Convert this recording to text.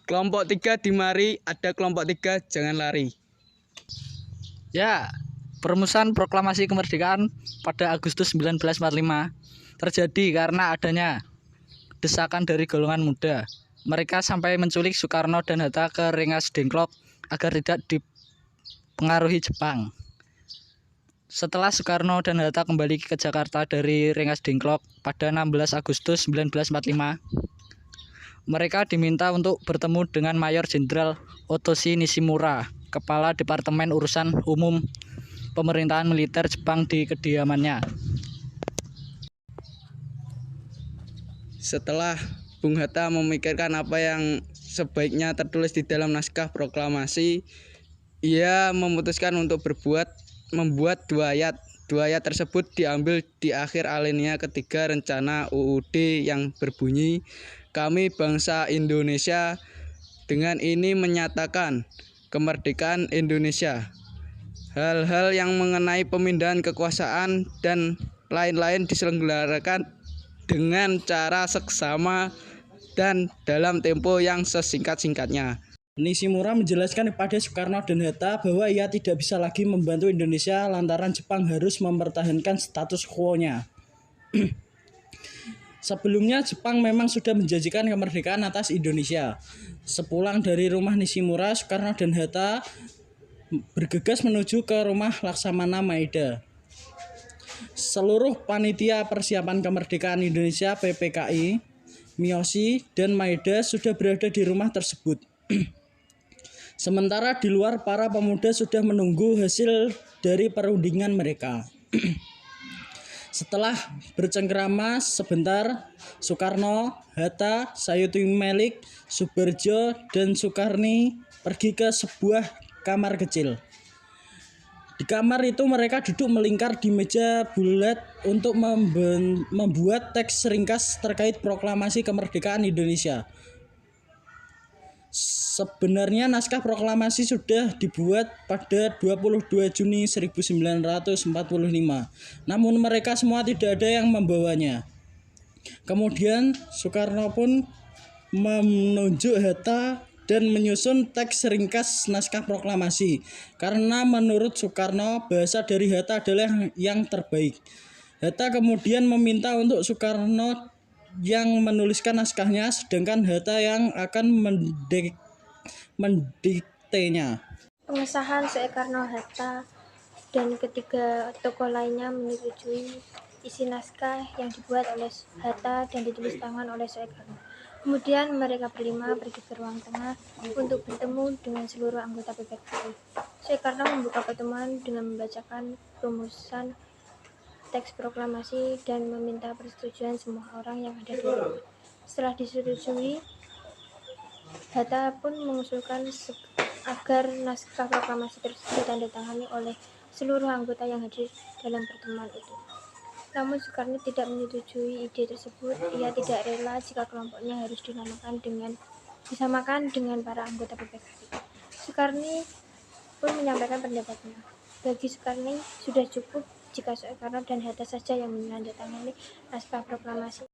Kelompok 3 di mari, ada kelompok 3 jangan lari. Ya, perumusan proklamasi kemerdekaan pada Agustus 1945 terjadi karena adanya desakan dari golongan muda. Mereka sampai menculik Soekarno dan Hatta ke Rengas Dengklok agar tidak dipengaruhi Jepang. Setelah Soekarno dan Hatta kembali ke Jakarta dari Rengas Dengklok pada 16 Agustus 1945, mereka diminta untuk bertemu dengan Mayor Jenderal Otoshi Nishimura, Kepala Departemen Urusan Umum Pemerintahan Militer Jepang di kediamannya. Setelah Bung Hatta memikirkan apa yang sebaiknya tertulis di dalam naskah proklamasi, ia memutuskan untuk membuat dua ayat. Dua ayat tersebut diambil di akhir alinea ketiga rencana UUD yang berbunyi, "Kami bangsa Indonesia dengan ini menyatakan kemerdekaan Indonesia. Hal-hal yang mengenai pemindahan kekuasaan dan lain-lain diselenggarakan dengan cara seksama dan dalam tempo yang sesingkat-singkatnya." Nishimura menjelaskan kepada Soekarno dan Hatta bahwa ia tidak bisa lagi membantu Indonesia lantaran Jepang harus mempertahankan status quo-nya. Sebelumnya Jepang memang sudah menjanjikan kemerdekaan atas Indonesia. Sepulang dari rumah Nishimura, Soekarno dan Hatta bergegas menuju ke rumah Laksamana Maeda. Seluruh panitia persiapan kemerdekaan Indonesia PPKI, Miyoshi, dan Maeda sudah berada di rumah tersebut. Sementara di luar para pemuda sudah menunggu hasil dari perundingan mereka. Setelah bercengkrama sebentar, Soekarno, Hatta, Sayuti Melik, Subarjo, dan Soekarni pergi ke sebuah kamar kecil. Di kamar itu mereka duduk melingkar di meja bulat untuk membuat teks ringkas terkait proklamasi kemerdekaan Indonesia. Sebenarnya naskah proklamasi sudah dibuat pada 22 Juni 1945. Namun mereka semua tidak ada yang membawanya. Kemudian Soekarno pun menunjuk Hatta dan menyusun teks ringkas naskah proklamasi. Karena menurut Soekarno bahasa dari Hatta adalah yang terbaik. Hatta kemudian meminta untuk Soekarno yang menuliskan naskahnya, sedangkan Hatta yang akan mendiktenya. Pengesahan Soekarno-Hatta dan ketiga tokoh lainnya menyetujui isi naskah yang dibuat oleh Hatta dan ditulis tangan oleh Soekarno. Kemudian mereka berlima pergi ke ruang tengah untuk bertemu dengan seluruh anggota PPKI. Soekarno membuka pertemuan dengan membacakan rumusan teks proklamasi dan meminta persetujuan semua orang yang ada di rumah. Setelah disetujui, Hatta pun mengusulkan agar naskah proklamasi tersebut ditandatangani oleh seluruh anggota yang hadir dalam pertemuan itu. Namun Soekarno tidak menyetujui ide tersebut. Ia tidak rela jika kelompoknya harus disamakan dengan para anggota PPKI. Soekarno pun menyampaikan pendapatnya. Bagi Soekarno sudah cukup jika Soekarno dan Hatta saja yang menandatangani naskah proklamasi.